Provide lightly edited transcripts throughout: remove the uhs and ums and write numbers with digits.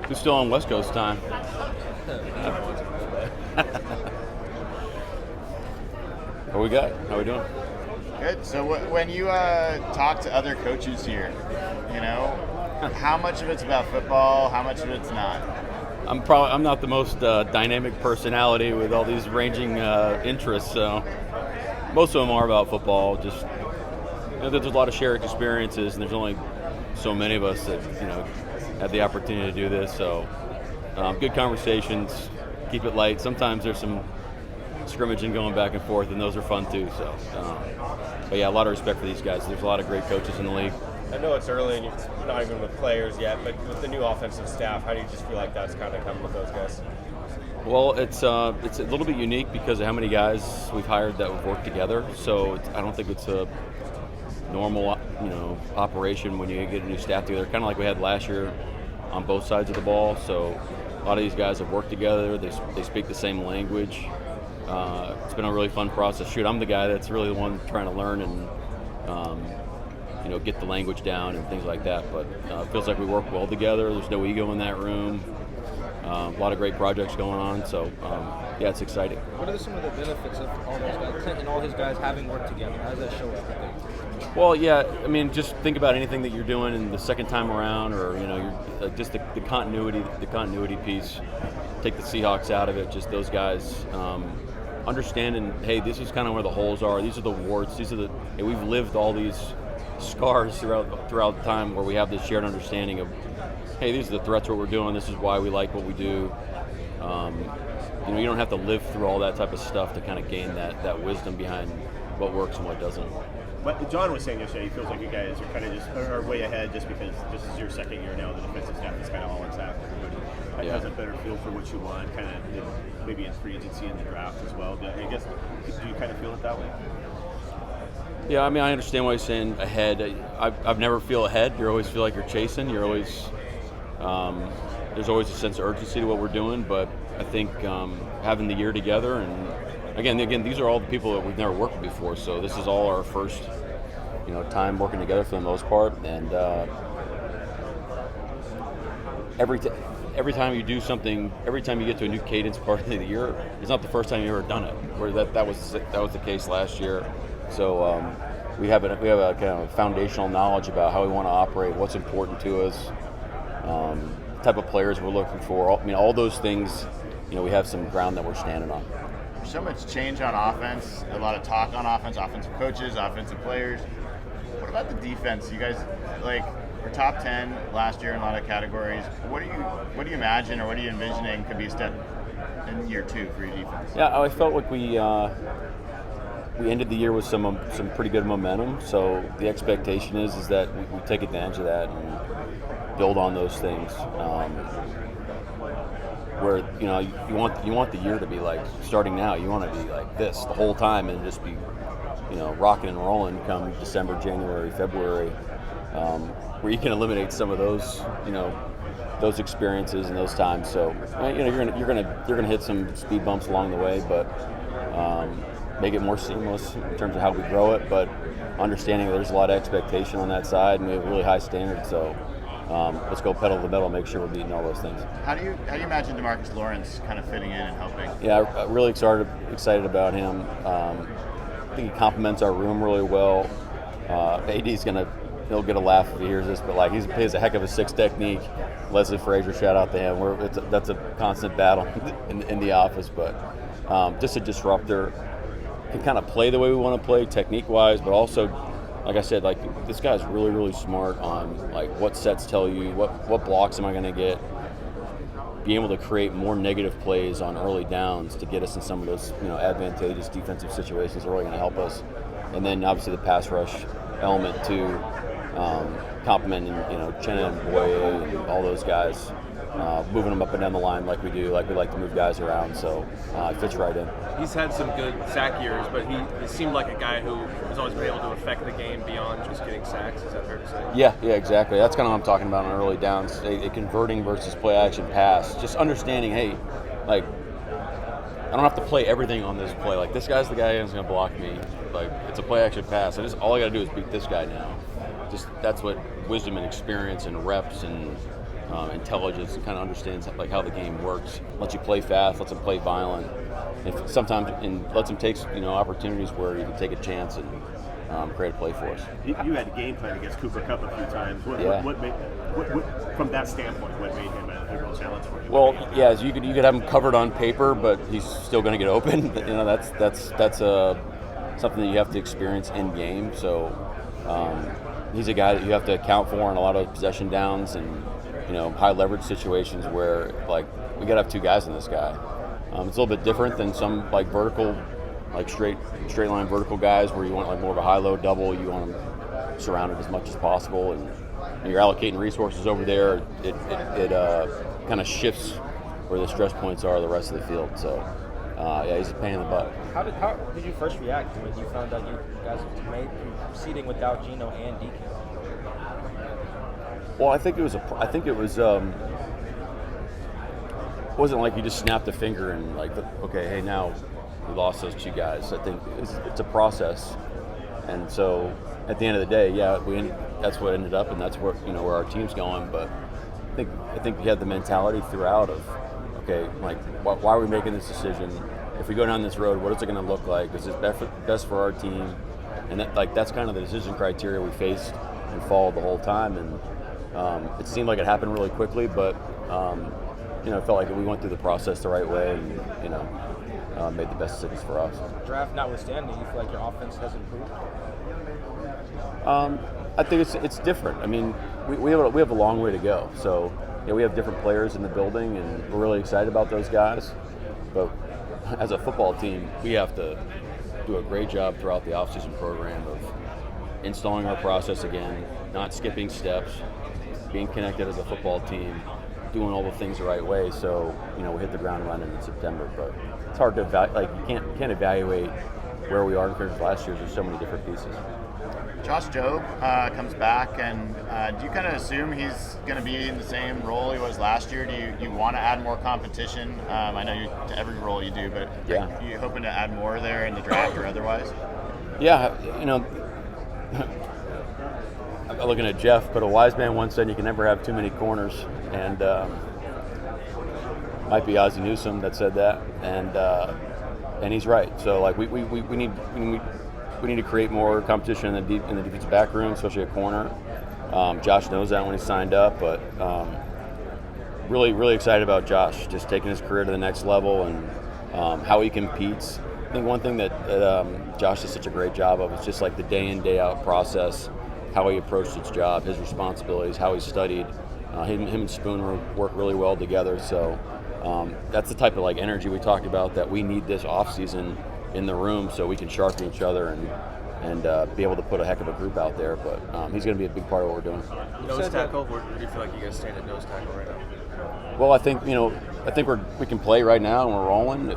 Who's still on West Coast time? What we got? How we doing? Good. So when you talk to other coaches here, how much of it's about football? How much of it's not? I'm not the most dynamic personality with all these ranging interests. So most of them are about football. Just there's a lot of shared experiences, and there's only so many of us that have the opportunity to do this. So good conversations. Keep it light. Sometimes there's some scrimmaging going back and forth, and those are fun too. So, but yeah, a lot of respect for these guys. There's a lot of great coaches in the league. I know it's early and it's not even with players yet, but with the new offensive staff, how do you just feel like that's kind of coming with those guys? Well, it's a little bit unique because of how many guys we've hired that have worked together. So I don't think it's a normal operation when you get a new staff together. Kind of like we had last year on both sides of the ball. So a lot of these guys have worked together. They speak the same language. It's been a really fun process. Shoot, I'm the guy that's really the one trying to learn and get the language down and things like that. But it feels like we work well together. There's no ego in that room. A lot of great projects going on. So yeah, it's exciting. What are some of the benefits of all those guys, Clint and all his guys having worked together? How does that show up? Well, yeah, I mean, just think about anything that you're doing in the second time around, or you're just the continuity piece. Take the Seahawks out of it. Just those guys. Understanding, hey, this is kind of where the holes are. These are the warts. We've lived all these scars throughout time where we have this shared understanding of, hey, these are the threats, what we're doing. This is why we like what we do. You don't have to live through all that type of stuff to kind of gain that wisdom behind what works and what doesn't. But John was saying yesterday, he feels like you guys are kind of are way ahead just because this is your second year now. The defensive staff is kind of all intact. Everybody has a better feel for what you want, kind of maybe in free agency and the draft as well. I guess, do you kind of feel it that way? Yeah, I mean, I understand why you're saying ahead. I've never feel ahead. You always feel like you're chasing. You're always there's always a sense of urgency to what we're doing. But I think having the year together, and again, these are all the people that we've never worked with before. So this is all our first, time working together for the most part. And every time you do something, every time you get to a new cadence part of the year, it's not the first time you've ever done it. Where that was the case last year. So we have a kind of foundational knowledge about how we want to operate, what's important to us, the type of players we're looking for. All those things. We have some ground that we're standing on. There's so much change on offense, a lot of talk on offense, offensive coaches, offensive players. What about the defense? You guys were top 10 last year in a lot of categories. What do you imagine, or what are you envisioning could be a step in year 2 for your defense? Yeah, I felt like we ended the year with some pretty good momentum. So the expectation is that we take advantage of that and build on those things. Where you want the year to be like starting now. You want to be like this the whole time and just be rocking and rolling come December, January, February, where you can eliminate some of those those experiences and those times. So you're gonna hit some speed bumps along the way, but make it more seamless in terms of how we grow it. But understanding that there's a lot of expectation on that side, and we have a really high standard. So. Let's go pedal to the metal, make sure we're beating all those things. How do you imagine DeMarcus Lawrence kind of fitting in and helping? Yeah, I'm really excited about him. I think he complements our room really well. AD's he'll get a laugh if he hears this, but he has a heck of a 6 technique. Leslie Frazier, shout out to him. That's a constant battle in the office, but just a disruptor. Can kind of play the way we want to play technique-wise, but also, like I said, this guy's really, really smart on what sets tell you, what blocks am I going to get, being able to create more negative plays on early downs to get us in some of those advantageous defensive situations are really going to help us. And then obviously the pass rush element too, complementing Chenna and Boye and all those guys, moving them up and down the line like we do, like we like to move guys around. So it fits right in. He's had some good sack years, but he seemed like a guy who has always been able to affect the game beyond just getting sacks. Is that fair to say? Yeah, exactly. That's kind of what I'm talking about on early downs, a converting versus play action pass. Just understanding, hey, I don't have to play everything on this play. This guy's the guy who's going to block me. It's a play action pass. All I got to do is beat this guy now. Just that's what wisdom and experience and reps and intelligence, and kind of understands like how the game works. Lets you play fast, lets them play violent. If sometimes and lets them take opportunities where you can take a chance and create a play for us. You had a game plan against Cooper Kupp a few times. What from that standpoint, what made him a real challenge for you? Well, yeah, you could have him covered on paper, but he's still going to get open. That's something that you have to experience in game. So he's a guy that you have to account for in a lot of possession downs and high leverage situations where like we got to have two guys in this guy. It's a little bit different than some like vertical, like straight line vertical guys where you want like more of a high-low double. You want them surrounded as much as possible, and you're allocating resources over there. It kind of shifts where the stress points are the rest of the field. So yeah, he's a pain in the butt. How did you first react when you found out you guys made proceeding without Geno and DK? Well, I think it was wasn't like you just snapped a finger and like, okay, hey, now we lost those two guys. I think it's a process, and so at the end of the day, yeah, that's what ended up, and that's where where our team's going. But I think we had the mentality throughout of, okay, like why are we making this decision? If we go down this road, what is it going to look like? Is it best for our team? And that's kind of the decision criteria we faced and followed the whole time. And it seemed like it happened really quickly, but it felt like we went through the process the right way and made the best decisions for us. Draft notwithstanding, you feel like your offense has improved? I think it's different. I mean, we have a long way to go. So we have different players in the building, and we're really excited about those guys. But as a football team, we have to do a great job throughout the offseason program of installing our process again, not skipping steps, being connected as a football team, doing all the things the right way. So we hit the ground running in September. But it's hard to you can't evaluate where we are compared to last year. There's so many different pieces. Josh Jobe comes back, and do you kind of assume he's going to be in the same role he was last year? Do you want to add more competition? I know to every role you do, but are you hoping to add more there in the draft or otherwise? Yeah, I'm looking at Jeff, but a wise man once said you can never have too many corners, and might be Ozzie Newsome that said that, and he's right. So like we need to create more competition in the defensive back room, especially at corner. Josh knows that when he signed up, but really excited about Josh, just taking his career to the next level and how he competes. I think one thing that Josh does such a great job of is just like the day in, day out process, how he approached his job, his responsibilities, how he studied. Him and Spoon work really well together. So that's the type of like energy we talked about that we need this offseason in the room so we can sharpen each other and be able to put a heck of a group out there. But he's going to be a big part of what we're doing. Nose tackle, where do you feel like you guys stand at nose tackle right now? Well, I think we can play right now and we're rolling.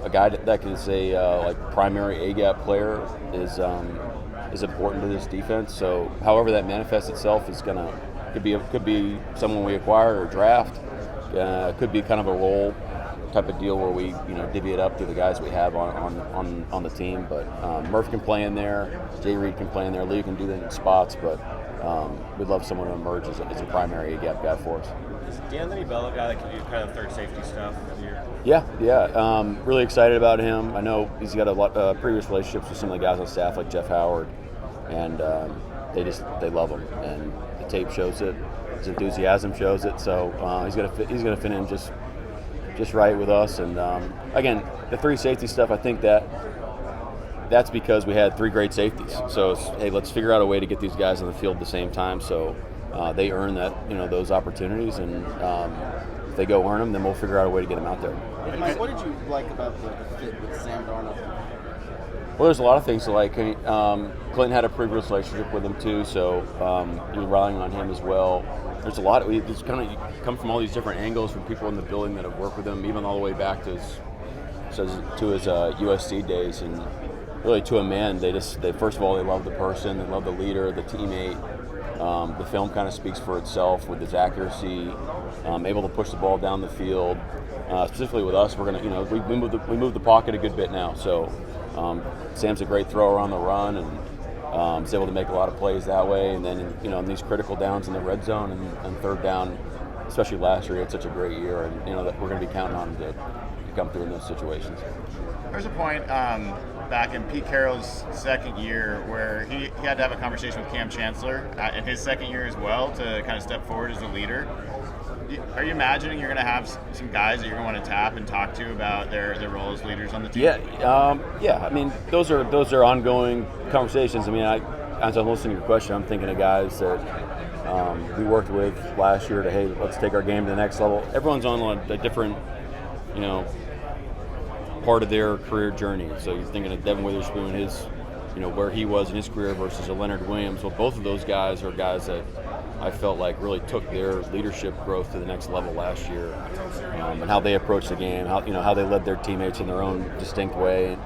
A guy that can say like primary A-gap player is important to this defense. So however that manifests itself could be someone we acquire or draft. Could be kind of a role type of deal where we divvy it up to the guys we have on the team. But Murph can play in there, Jay Reed can play in there, Lee can do that in spots, but we'd love someone to emerge as a primary A-gap guy for us. Is D'Anthony Bell a guy that can do kind of third safety stuff here? Yeah. Really excited about him. I know he's got a lot of previous relationships with some of the guys on staff like Jeff Howard, and they love him, and the tape shows it. His enthusiasm shows it. So he's gonna fit in just right with us. And again, the three safety stuff, I think that's because we had three great safeties. So hey, let's figure out a way to get these guys on the field at the same time, so they earn that those opportunities, and if they go earn them, then we'll figure out a way to get them out there. Mike, what did you like about the fit with Sam Darnold? Well, there's a lot of things to like. Clinton had a previous relationship with him too, so you're relying on him as well. There's a lot. You come from all these different angles from people in the building that have worked with him, even all the way back to his USC days, and really to a man, they first of all, they love the person, they love the leader, the teammate. The film kind of speaks for itself with his accuracy, able to push the ball down the field. Specifically with us, we're gonna, we move the pocket a good bit now. So Sam's a great thrower on the run, and is able to make a lot of plays that way. And then in these critical downs in the red zone and third down, especially last year, he had such a great year, and that we're going to be counting on him to come through in those situations. There's a point back in Pete Carroll's second year where he had to have a conversation with Cam Chancellor in his second year as well to kind of step forward as a leader. Are you imagining you're going to have some guys that you're going to want to tap and talk to about their role as leaders on the team? Yeah. I mean, those are ongoing conversations. I mean, as I'm listening to your question, I'm thinking of guys that we worked with last year to, hey, let's take our game to the next level. Everyone's on a different, part of their career journey. So you're thinking of Devin Witherspoon, his, where he was in his career versus a Leonard Williams. Well, both of those guys are guys that I felt like really took their leadership growth to the next level last year, and how they approached the game, how they led their teammates in their own distinct way.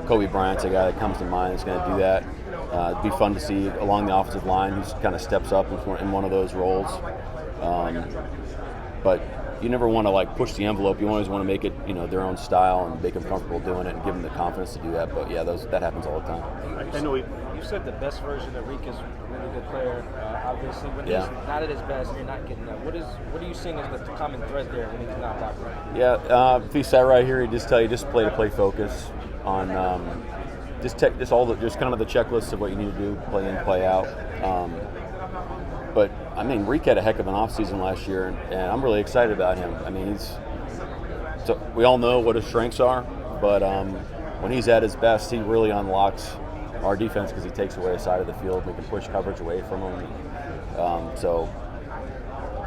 Kobe Bryant's a guy that comes to mind that's going to do that. It'd be fun to see along the offensive line who kind of steps up in one of those roles. But you never want to push the envelope. You always want to make it their own style and make them comfortable doing it and give them the confidence to do that. But yeah, that happens all the time. I know you said the best version of Reek is a really good player. Obviously, when he's not at his best and you're not getting that, what are you seeing as the common thread there when he's not locked in? Yeah, if he sat right here, he'd just tell you play focus on just kind of the checklist of what you need to do, play in, play out. But I mean, Reek had a heck of an offseason last year, and I'm really excited about him. I mean, we all know what his strengths are, but when he's at his best, he really unlocks our defense because he takes away a side of the field. We can push coverage away from him. So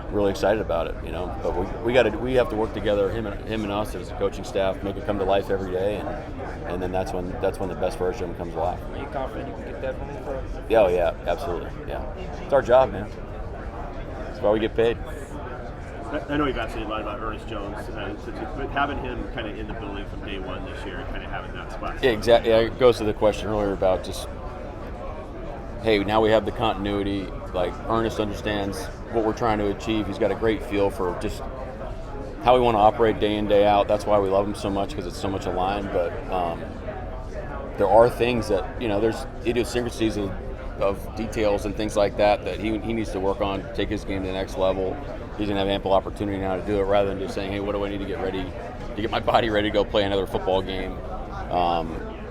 really excited about it, But we have to work together, him and us as a coaching staff, make it come to life every day, and then that's when the best version of him comes alive. Are you confident you can get that from him? Oh yeah, absolutely. Yeah, it's our job, man. That's why we get paid. I know you've asked a lot about Ernest Jones, but having him kind of in the building from day one this year, kind of having that spot. Yeah, exactly. Yeah, it goes to the question earlier about just, hey, now we have the continuity. Ernest understands what we're trying to achieve. He's got a great feel for just how we want to operate day in, day out. That's why we love him so much, because it's so much aligned. But there are things that, there's idiosyncrasies of details and things like that he needs to work on, take his game to the next level. He's going to have ample opportunity now to do it, rather than just saying, hey, what do I need to get ready to get my body ready to go play another football game?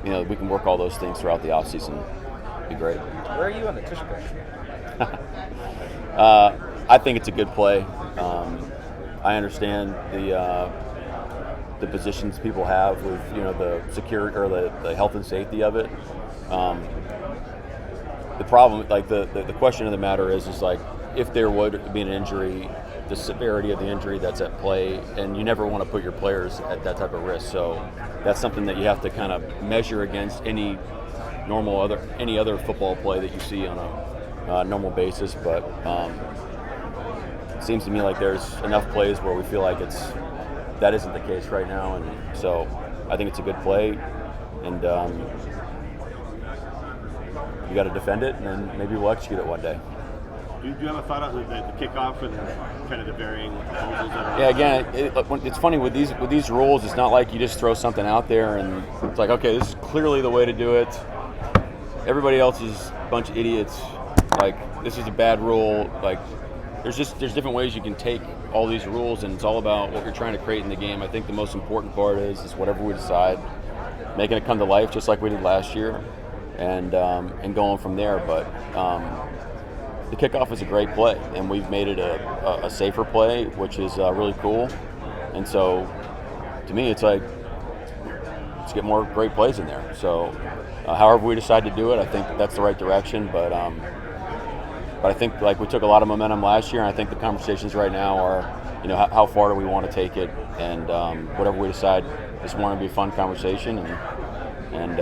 We can work all those things throughout the offseason. It'd be great. Where are you on the tush push? I think it's a good play. I understand the positions people have with the security or the health and safety of it. The problem, the question of the matter is if there would be an injury, the severity of the injury that's at play, and you never want to put your players at that type of risk. So that's something that you have to kind of measure against any other football play that you see on a normal basis. But it seems to me like there's enough plays where we feel like that isn't the case right now, and so I think it's a good play, and you got to defend it, and then maybe we'll execute it one day. Do you have a thought on the kickoff and kind of the varying proposals that are? Yeah, again, it's funny with these rules. It's not like you just throw something out there and it's like, okay, this is clearly the way to do it. Everybody else is a bunch of idiots. This is a bad rule. There's different ways you can take all these rules, and it's all about what you're trying to create in the game. I think the most important part is whatever we decide, making it come to life just like we did last year, and going from there. But the kickoff is a great play, and we've made it a safer play, which is really cool. And so, to me, it's let's get more great plays in there. So, however we decide to do it, I think that's the right direction. But I think we took a lot of momentum last year, and I think the conversations right now are, how far do we want to take it, and whatever we decide, just want to be a fun conversation and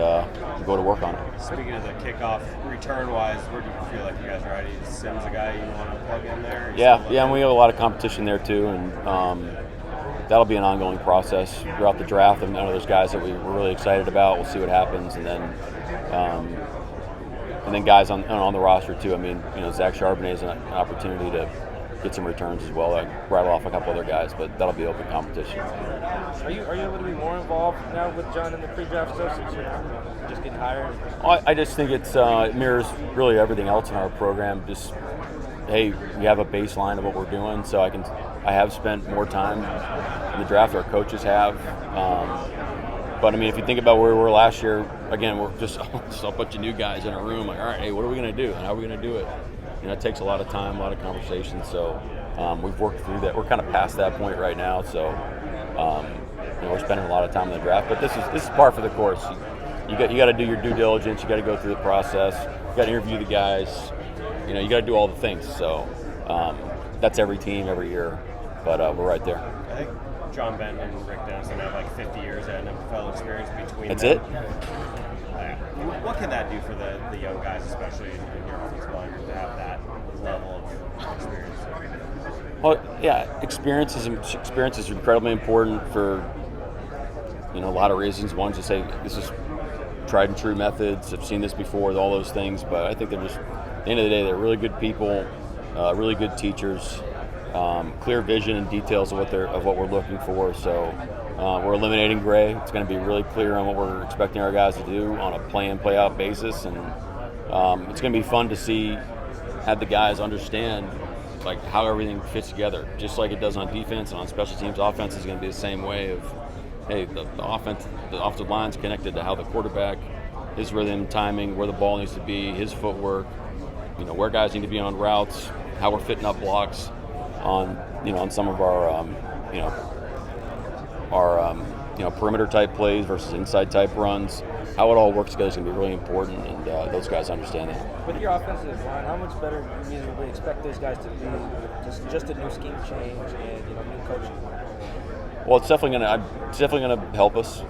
go to work on it. Speaking of the kickoff, return-wise, where do you feel like you guys are at? Is Sims a guy you want to plug in there? Yeah, and we have a lot of competition there too, and that'll be an ongoing process throughout the draft. And I know there's guys that we're really excited about. We'll see what happens, and then guys on the roster too. I mean, Zach Charbonnet is an opportunity to get some returns as well. Rattle off a couple other guys, but that'll be open competition. Are you able to be more involved now with John in the pre-draft stuff since you're just getting hired? I just think it mirrors really everything else in our program. Just hey, we have a baseline of what we're doing. So I have spent more time in the draft. Our coaches have. But I mean, if you think about where we were last year, again, we're just a bunch of new guys in a room. Like, all right, hey, what are we going to do, and how are we going to do it? It takes a lot of time, a lot of conversation. So we've worked through that. We're kind of past that point right now. So we're spending a lot of time in the draft. But this is par for the course. You got to do your due diligence. You got to go through the process. You got to interview the guys. You got to do all the things. So that's every team every year. But we're right there. I think John Ben and Rick Dennison have like 50 years of NFL experience between That's them. What can that do for the young guys, especially in your offensive line, to have that level of experience? Well, yeah, experience is incredibly important for a lot of reasons. One, to say this is tried and true methods. I've seen this before, all those things. But I think they're just, at the end of the day, they're really good people, really good teachers, clear vision and details of what we're looking for. So we're eliminating gray. It's going to be really clear on what we're expecting our guys to do on a play-in, play-out basis, and it's going to be fun to see, have the guys understand like how everything fits together, just like it does on defense and on special teams. Offense is going to be the same way of, hey, the offensive line's connected to how the quarterback, his rhythm, timing, where the ball needs to be, his footwork, where guys need to be on routes, how we're fitting up blocks on some of our perimeter type plays versus inside type runs. How it all works together is going to be really important, and those guys understand that. With your offensive line, how much better do you reasonably expect those guys to be with just a new scheme change and new coaching? Well, it's definitely going to help us.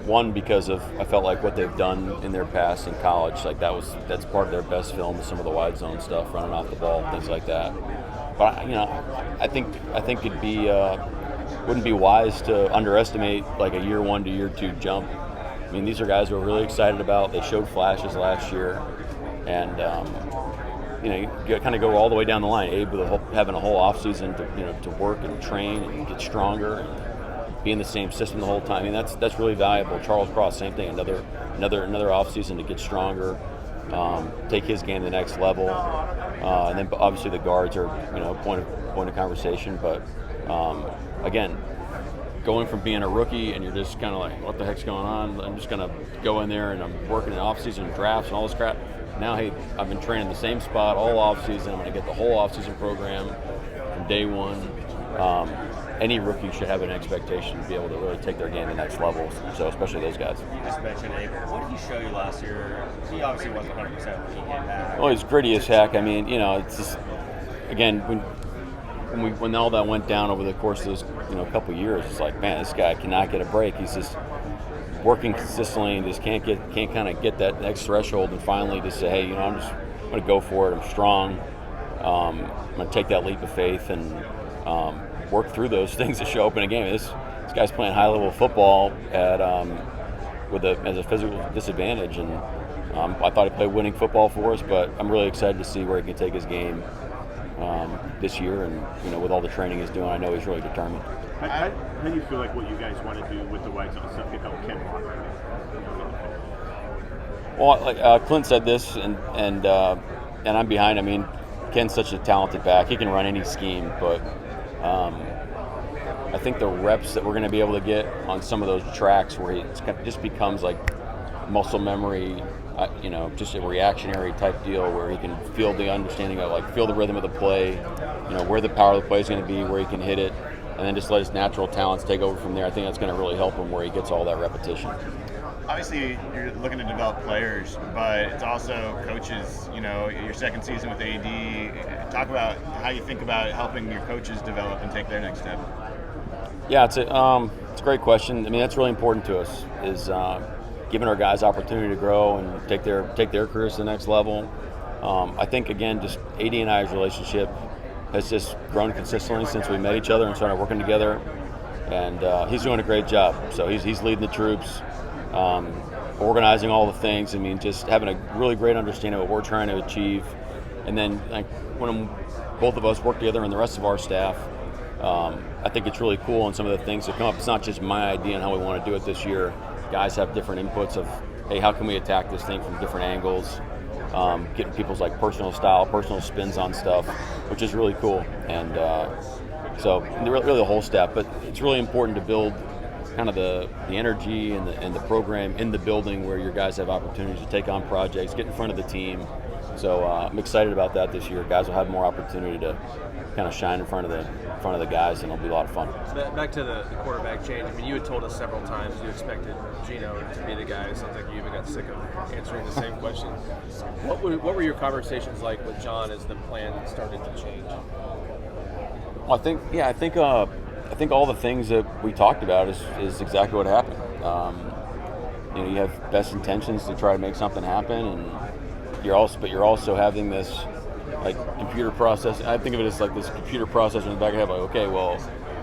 One, because of, I felt like what they've done in their past in college, like that's part of their best film, some of the wide zone stuff, running off the ball, things like that. But I think it'd be wouldn't be wise to underestimate like a year 1 to year 2 jump. I mean, these are guys we're really excited about. They showed flashes last year, and you kind of go all the way down the line. Abe with having a whole offseason to work and train and get stronger, and be in the same system the whole time. I mean, that's really valuable. Charles Cross, same thing. Another offseason to get stronger, take his game to the next level, and then obviously the guards are point of conversation. But again, going from being a rookie and you're just kind of like, what the heck's going on? I'm just going to go in there and I'm working in off-season drafts and all this crap. Now, hey, I've been training the same spot all off-season. I'm going to get the whole off-season program from day one. Any rookie should have an expectation to be able to really take their game to the next level, so especially those guys. You just mentioned Abe. What did he show you last year? He obviously wasn't 100% when he came back. Well, he's gritty as heck. I mean, it's just, again, when all that went down over the course of those couple of years, it's like, man, this guy cannot get a break. He's just working consistently and just can't kind of get that next threshold, and finally just say, hey, I'm going to go for it. I'm strong. I'm going to take that leap of faith and work through those things to show up in a game. This guy's playing high level football as a physical disadvantage, and I thought he played winning football for us, but I'm really excited to see where he can take his game this year, and with all the training he's doing, I know he's really determined. How do you feel like what you guys want to do with the wide zone stuff can help Ken Walker? Well, like Clint said this, and I'm behind. I mean, Ken's such a talented back; he can run any scheme. But I think the reps that we're going to be able to get on some of those tracks, where it just becomes like muscle memory, just a reactionary type deal, where he can feel the understanding of feel the rhythm of the play, where the power of the play is going to be, where he can hit it, and then just let his natural talents take over from there. I think that's going to really help him where he gets all that repetition. Obviously, you're looking to develop players, but it's also coaches. Your second season with AD. Talk about how you think about helping your coaches develop and take their next step. Yeah, it's a great question. I mean, that's really important to us, is giving our guys opportunity to grow and take their careers to the next level. I think, again, just AD and I's relationship has just grown consistently since we met each other and started working together, and he's doing a great job. So he's leading the troops, organizing all the things. I mean, just having a really great understanding of what we're trying to achieve. And then when both of us work together and the rest of our staff, I think it's really cool, and some of the things that come up, it's not just my idea on how we want to do it this year. Guys have different inputs of, hey, how can we attack this thing from different angles? getting people's like personal style, personal spins on stuff, which is really cool. And so really the whole staff, but it's really important to build kind of the energy and the program in the building where your guys have opportunities to take on projects, get in front of the team. So I'm excited about that this year. Guys will have more opportunity to kind of shine in front of the guys, and it'll be a lot of fun. Back to the quarterback change. I mean, you had told us several times you expected Gino to be the guy. It sounds like you even got sick of answering the same question. What were your conversations like with John as the plan started to change? Well, I think all the things that we talked about is exactly what happened. You have best intentions to try to make something happen, and you're also having this like computer process. I think of it as like this computer process in the back of your head, like, okay, well,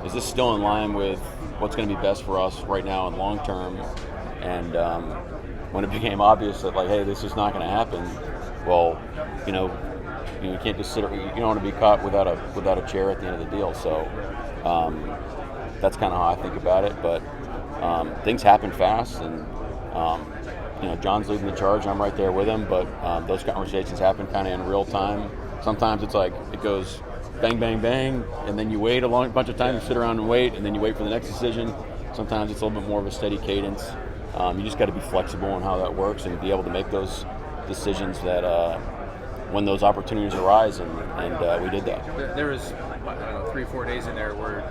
is this still in line with what's going to be best for us right now and long term? And when it became obvious that like, hey, this is not going to happen, well, you can't just sit. You don't want to be caught without a chair at the end of the deal. So that's kind of how I think about it. But things happen fast, and John's leading the charge. I'm right there with him. But those conversations happen kind of in real time. Sometimes it's like it goes bang, bang, bang, and then you wait a bunch of time. You sit around and wait, and then you wait for the next decision. Sometimes it's a little bit more of a steady cadence. You just got to be flexible in how that works and be able to make those decisions that when those opportunities arise, and we did that. There was, 3-4 days in there where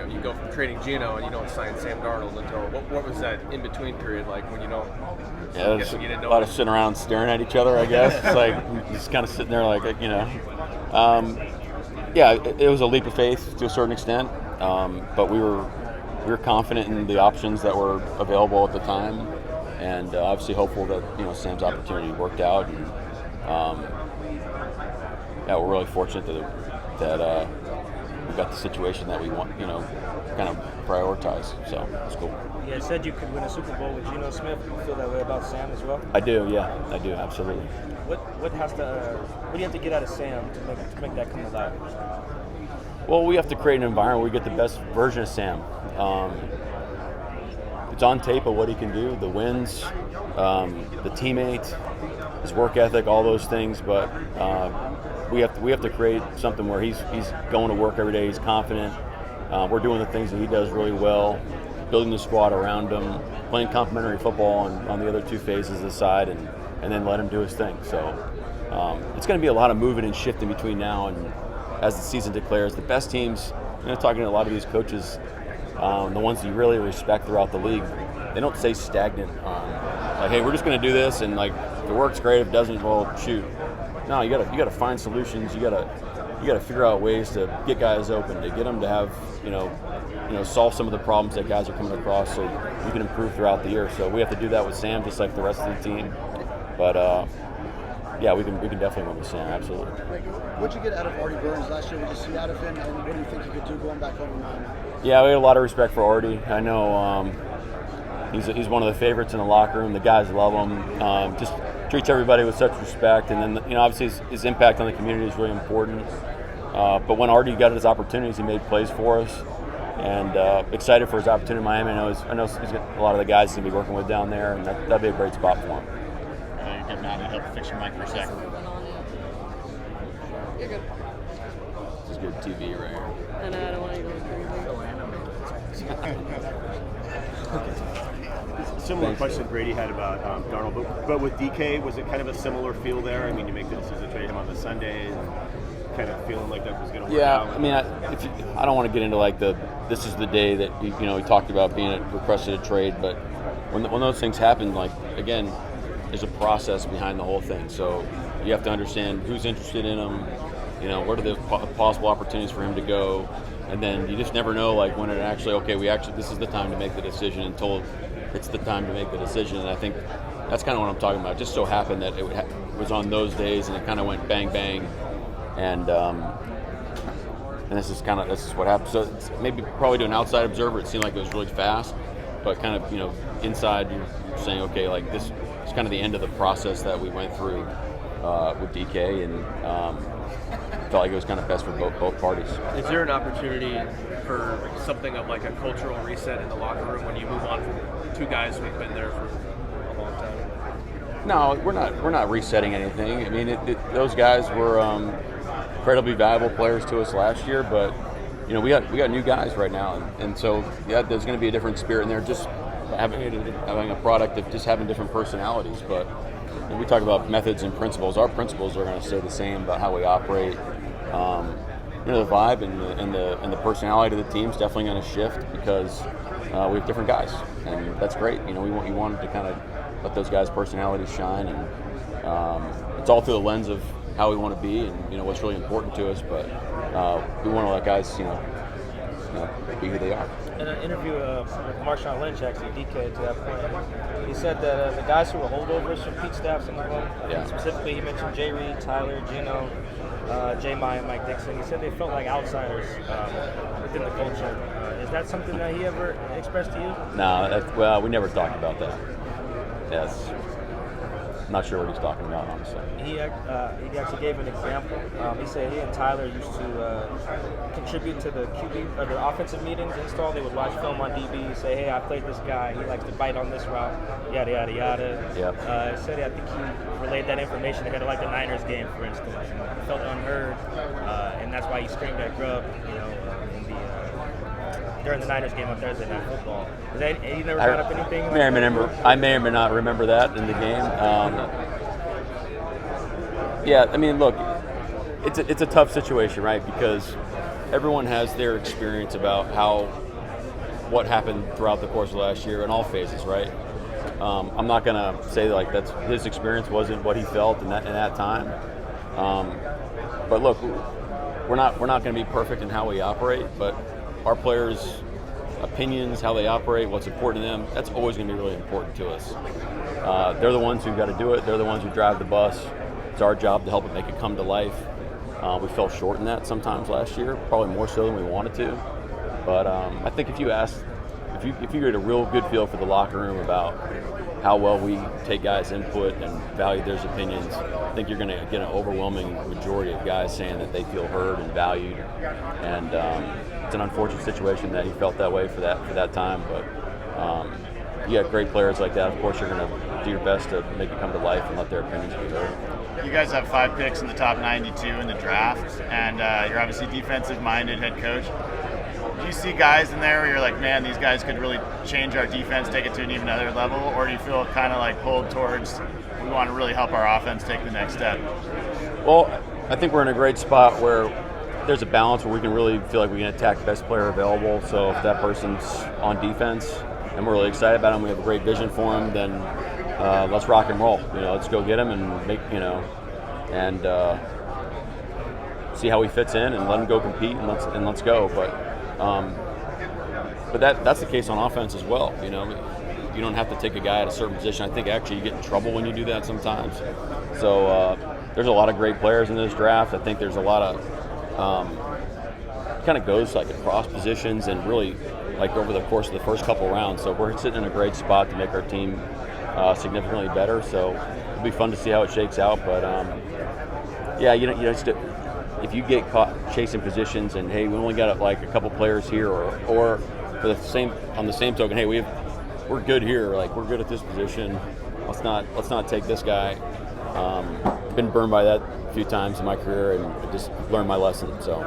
you go from trading Gino and you don't sign Sam Darnold until what was that in between period like when you don't? Yeah, there's a lot of sitting around staring at each other. I guess it's like just kind of sitting there like Yeah, it was a leap of faith to a certain extent, but we were confident in the options that were available at the time, and obviously hopeful that Sam's opportunity worked out. And we're really fortunate that we got the situation that we want, kind of prioritize. So it's cool. Yeah, said you could win a Super Bowl with Geno Smith. You feel that way about Sam as well? I do. Yeah, I do. Absolutely. What do you have to get out of Sam to make that come alive? Well, we have to create an environment where we get the best version of Sam. It's on tape of what he can do, the wins, the teammate, his work ethic, all those things. But we have to create something where he's going to work every day. He's confident. We're doing the things that he does really well, building the squad around him, playing complementary football on the other two phases of the side, and then let him do his thing. So it's going to be a lot of moving and shifting between now and as the season declares. The best teams, talking to a lot of these coaches, the ones you really respect throughout the league, they don't stay stagnant on like, hey, we're just going to do this, and like if it works, great. If it doesn't, well, shoot. No, you got to find solutions. You got to figure out ways to get guys open, to get them to have solve some of the problems that guys are coming across, so we can improve throughout the year. So we have to do that with Sam, just like the rest of the team. But we can definitely win with Sam, absolutely. What'd you get out of Artie Burns last year? What did you see out of him, and what do you think he could do going back home? Yeah, we had a lot of respect for Artie. I know he's one of the favorites in the locker room. The guys love him. Just treats everybody with such respect, and then obviously his impact on the community is really important. But when Artie got his opportunities, he made plays for us, and excited for his opportunity in Miami. I know he's got a lot of the guys he's going to be working with down there, and that'd be a great spot for him. You're getting out and help fix your mic for a second. You're good. This is good TV right here. I know, I don't want to go crazy. Similar question Brady had about Darnold, but with DK, was it kind of a similar feel there? I mean, you make the decision to trade him on the Sunday, and kind of feeling like that was going to work out. Yeah, I mean, I don't want to get into like this is the day that he talked about being requested a trade, but when those things happen, like again, there's a process behind the whole thing. So you have to understand who's interested in him, what are the possible opportunities for him to go, and then you just never know like when it actually this is the time to make the decision until it's the time to make the decision. And I think that's kind of what I'm talking about. It just so happened that it was on those days, and it kind of went bang bang, and this is what happened. So it's probably to an outside observer, it seemed like it was really fast, but kind of inside you're saying, okay, like this is kind of the end of the process that we went through with DK, and felt like it was kind of best for both parties. Is there an opportunity for something of like a cultural reset in the locker room when you move on from two guys who've been there for a long time? No, we're not resetting anything. I mean, those guys were incredibly valuable players to us last year, but we got new guys right now, and so yeah, there's going to be a different spirit in there. Just having a product of just having different personalities, but when we talk about methods and principles, our principles are going to stay the same about how we operate. The vibe and the personality of the team is definitely going to shift because we have different guys, and that's great. We wanted to kind of let those guys' personalities shine, and it's all through the lens of how we want to be and what's really important to us. But we want to let guys be who they are. In an interview with Marshawn Lynch, actually, DK, to that point, he said that the guys who were holdovers from Pete Staff, some of them, specifically he mentioned Jay Reed, Tyler, Gino, Jay Maya, and Mike Dixon. He said they felt like outsiders within the culture. Is that something that he ever expressed to you? No, we never talked about that. Yes. Not sure what he's talking about, honestly. He actually gave an example. He said he and Tyler used to contribute to the QB or the offensive meetings install. They would watch film on DB, say, "Hey, I played this guy. He likes to bite on this route." Yada yada yada. Yep. He said I think he relayed that information ahead of like the Niners game, for instance. And he felt unheard, and that's why he screamed at Grubb, during the Niners game on Thursday Night Football. He never brought up anything? I may or may not remember that in the game. I mean, look, it's a tough situation, right? Because everyone has their experience about what happened throughout the course of last year in all phases, right? I'm not gonna say like that's his experience wasn't what he felt in that time. But look, we're not going to be perfect in how we operate, but our players' opinions, how they operate, what's important to them, that's always going to be really important to us. They're the ones who've got to do it. They're the ones who drive the bus. It's our job to help it make it come to life. We fell short in that sometimes last year, probably more so than we wanted to. But I think if you get a real good feel for the locker room about how well we take guys' input and value their opinions, I think you're going to get an overwhelming majority of guys saying that they feel heard and valued. And it's an unfortunate situation that he felt that way for that time. But you got great players like that. Of course, you're going to do your best to make it come to life and let their opinions be heard. You guys have 5 picks in the top 92 in the draft, and you're obviously defensive-minded head coach. Do you see guys in there where you're like, man, these guys could really change our defense, take it to an even other level? Or do you feel kind of like pulled towards we want to really help our offense take the next step? Well, I think we're in a great spot where there's a balance where we can really feel like we can attack best player available. So if that person's on defense and we're really excited about him, we have a great vision for him, then let's rock and roll. Let's go get him and make, and see how he fits in and let him go compete and let's go. But that's the case on offense as well. You don't have to take a guy at a certain position. I think actually you get in trouble when you do that sometimes. So there's a lot of great players in this draft. I think there's a lot of kind of goes like across positions and really like over the course of the first couple rounds. So we're sitting in a great spot to make our team significantly better. So it'll be fun to see how it shakes out. But if you get caught chasing positions and hey, we only got like a couple players here, or for on the same token, hey, we're good here, like we're good at this position. Let's not take this guy. Been burned by that a few times in my career and just learned my lesson. So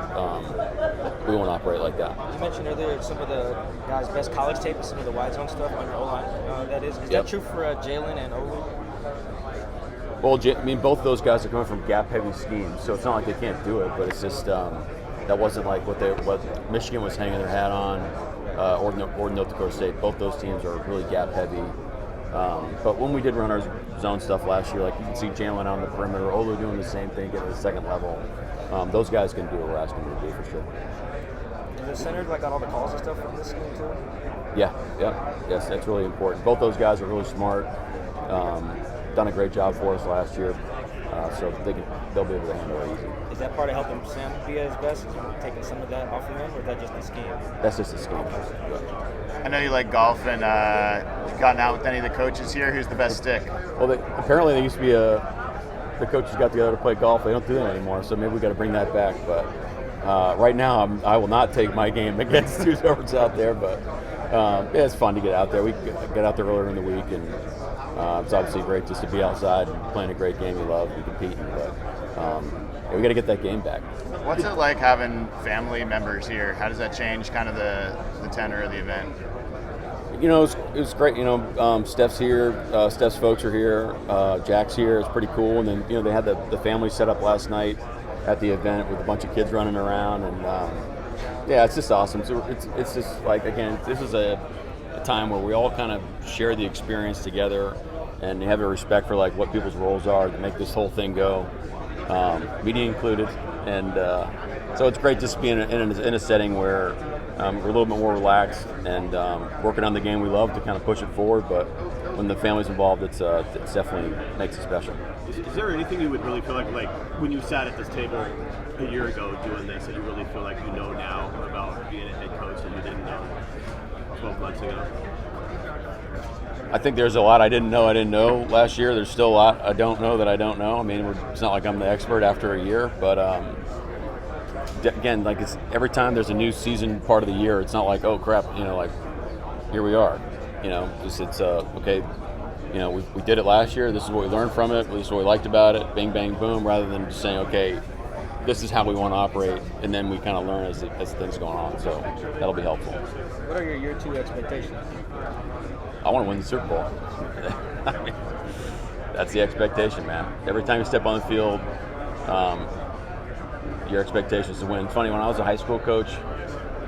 we won't operate like that. You mentioned earlier some of the guys' best college tape and some of the wide zone stuff on your O-line. That is that true for Jalen and Olu? Well, both of those guys are coming from gap-heavy schemes, so it's not like they can't do it, but it's just that wasn't like what Michigan was hanging their hat on, or North Dakota State. Both those teams are really gap-heavy. But when we did run our zone stuff last year, like you can see Jalen on the perimeter, Olu doing the same thing, getting to the second level. Those guys can do what we're asking them to do for sure. Is the center got all the calls and stuff from this game too? Yes, that's really important. Both those guys are really smart. Done a great job for us last year, so they'll be able to handle it easy. Is that part of helping Sam be at his best? Is taking some of that off of him, or is that just the scheme? That's just the scheme. Yeah. I know you like golf, and you've gotten out with any of the coaches here. Who's the best stick? Well, apparently they used to be the coaches got together to play golf. They don't do that anymore, so maybe we got to bring that back. But right now, I will not take my game against whoever's out there. But it's fun to get out there. We get out there earlier in the week and It's obviously great just to be outside and playing a great game you love and competing, but yeah, we got to get that game back. What's it like having family members here? How does that change kind of the tenor of the event? You know, it was great. You know, Steph's here, Steph's folks are here, Jack's here. It's pretty cool. And then, you know, they had the family set up last night at the event with a bunch of kids running around, and yeah, it's just awesome. So it's just like, again, this is a time where we all kind of share the experience together and have a respect for like what people's roles are to make this whole thing go, media included. And so it's great just being in a setting where we're a little bit more relaxed and working on the game we love to kind of push it forward. But when the family's involved, it's definitely makes it special. Is there anything you would really feel like when you sat at this table a year ago doing this, that you really feel like you know now about being a head coach that you didn't know 12 months ago? I think there's a lot I didn't know last year. There's still a lot I don't know that I don't know. I mean, it's not like I'm the expert after a year, but again, like, it's every time there's a new season part of the year, it's not like, oh crap, you know, like here we are, you know. It's okay, you know, we did it last year. This is what we learned from it. This is what we liked about it. Bang, bang, boom. Rather than just saying, okay, this is how we want to operate, and then we kind of learn as things go on. So that'll be helpful. What are your year 2 expectations? I want to win the Super Bowl. I mean, that's the expectation, man. Every time you step on the field, your expectation is to win. Funny, when I was a high school coach,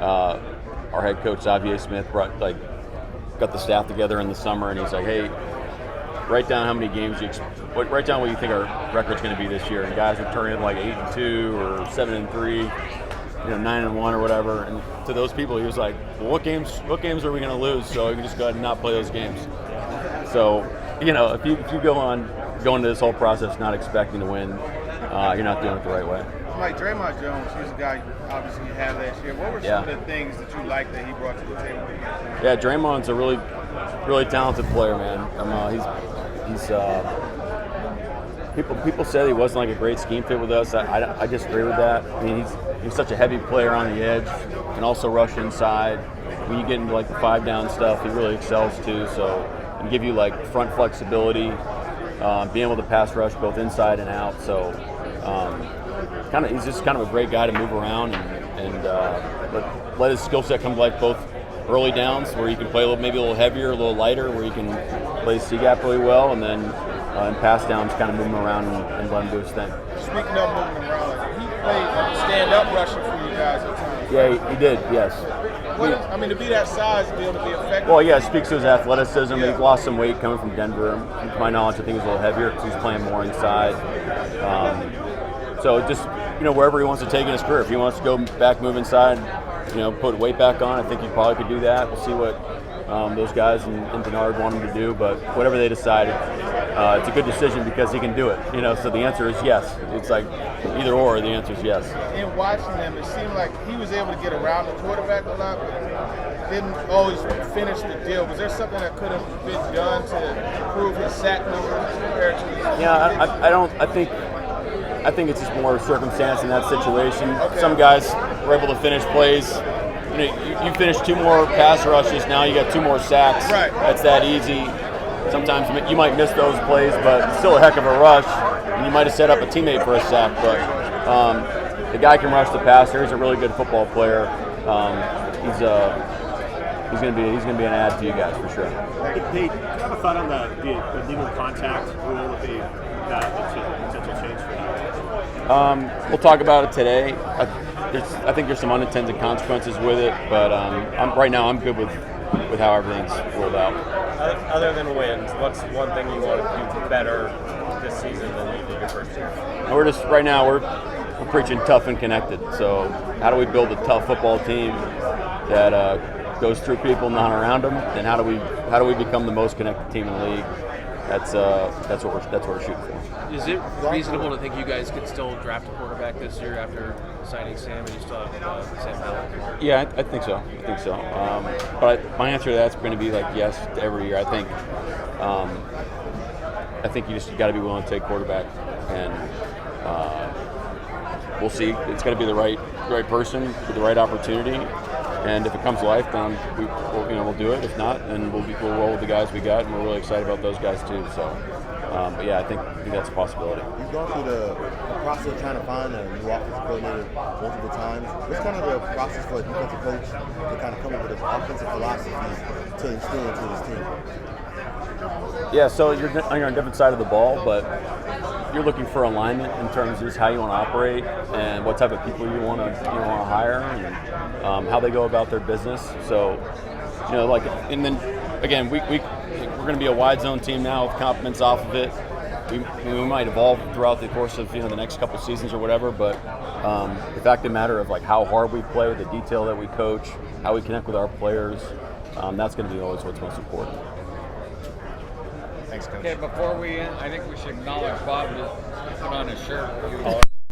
our head coach Xavier Smith got the staff together in the summer, and he's like, "Hey, write down how many games write down what you think our record's going to be this year." And guys would turn in like 8-2 or 7-3, you know, 9-1 or whatever. And to those people, he was like, "Well, what games are we going to lose? So you can just go ahead and not play those games." So, you know, if you go into this whole process not expecting to win, you're not doing it the right way. Like Draymond Jones, he's a guy obviously you had last year. What were some of the things that you liked that he brought to the table? Yeah, Draymond's a really, really talented player, man. People said he wasn't like a great scheme fit with us. I disagree with that. I mean, he's such a heavy player on the edge, can also rush inside. When you get into like the 5-down stuff, he really excels too. So, and give you like front flexibility, being able to pass rush both inside and out. So, he's just kind of a great guy to move around and let his skill set come to life both early downs where you can play maybe a little heavier, a little lighter, where you can play C gap really well, and then in pass downs kind of move him around and let him do his thing. Speaking of moving around, he played stand-up rusher for you guys at times. Yeah, he did, yes. I mean, to be that size, to be able to be effective. Well, yeah, it speaks to his athleticism. Yeah. He's lost some weight coming from Denver. To my knowledge, I think he's a little heavier because he's playing more inside. So just, you know, wherever he wants to take in his career. If he wants to go back, move inside, you know, put weight back on, I think he probably could do that. We'll see what those guys in Denard want him to do. But whatever they decide, it's a good decision because he can do it. You know, so the answer is yes. It's like either or. The answer is yes. In watching him, it seemed like he was able to get around the quarterback a lot, but didn't always finish the deal. Was there something that could have been done to improve his sack numbers compared to? Yeah, I think it's just more circumstance in that situation. Okay. Some guys were able to finish plays. You know, you finish 2 more pass rushes, now you got 2 more sacks. Right. That's that easy. Sometimes you might miss those plays, but it's still a heck of a rush, and you might have set up a teammate for a sack. But the guy can rush the passer. He's a really good football player. He's going to be an add to you guys for sure. Hey, have a thought on the legal contact rule that potential change for that? We'll talk about it today. I think there's some unintended consequences with it, but right now I'm good with how everything's rolled out. Other than wins, what's one thing you want to do better this season than you did your first year? We're preaching tough and connected. So how do we build a tough football team that goes through people, not around them, and how do we become the most connected team in the league? That's what we're shooting for. Is it reasonable to think you guys could still draft a quarterback this year after signing Sam, and you still have Sam Howell? Yeah, I think so. But my answer to that's going to be like yes to every year. I think you just got to be willing to take quarterback, and we'll see. It's got to be the right person with the right opportunity. And if it comes to life, then we'll do it. If not, then we'll roll with the guys we got, and we're really excited about those guys too. So, but yeah, I think that's a possibility. You've gone through the process of trying to find a new offensive coordinator multiple times. What's kind of the process for a defensive coach to kind of come up with this offensive philosophy to instill into this team? Yeah, so you're on a different side of the ball, but you're looking for alignment in terms of just how you want to operate and what type of people you want to hire and how they go about their business. So, and then again, we're going to be a wide zone team now with compliments off of it. We might evolve throughout the course of the next couple seasons or whatever, but the fact of the matter of like how hard we play, the detail that we coach, how we connect with our players, that's going to be always what's most important. Thanks, Coach. Okay, before we end, I think we should acknowledge Bob to put on his shirt.